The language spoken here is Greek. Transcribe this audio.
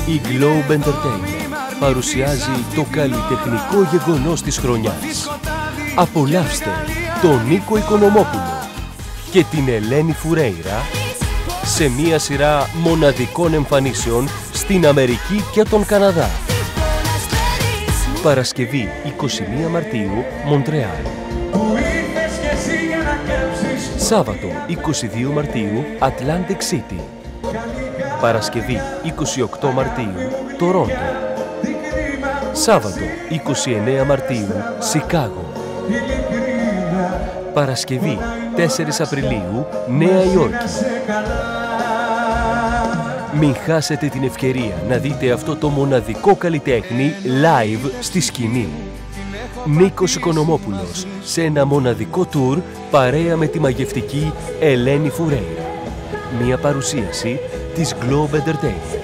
Η Globe Entertainment παρουσιάζει το καλλιτεχνικό γεγονός της χρονιάς. Απολαύστε τον Νίκο Οικονομόπουλο και την Ελένη Φουρέιρα σε μία σειρά μοναδικών εμφανίσεων στην Αμερική και τον Καναδά. Παρασκευή 21 Μαρτίου, Μοντρεάλ. Σάββατο 22 Μαρτίου, Atlantic City. Παρασκευή 28 Μαρτίου, Τορόντο. Σάββατο 29 Μαρτίου, Σικάγο. Παρασκευή 4 Απριλίου, Νέα Υόρκη. Μην χάσετε την ευκαιρία να δείτε αυτό το μοναδικό καλλιτέχνη live στη σκηνή. Νίκος Οικονομόπουλος σε ένα μοναδικό tour παρέα με τη μαγευτική Ελένη Φουρέιρα. Μια παρουσίαση της Globe Entertainment.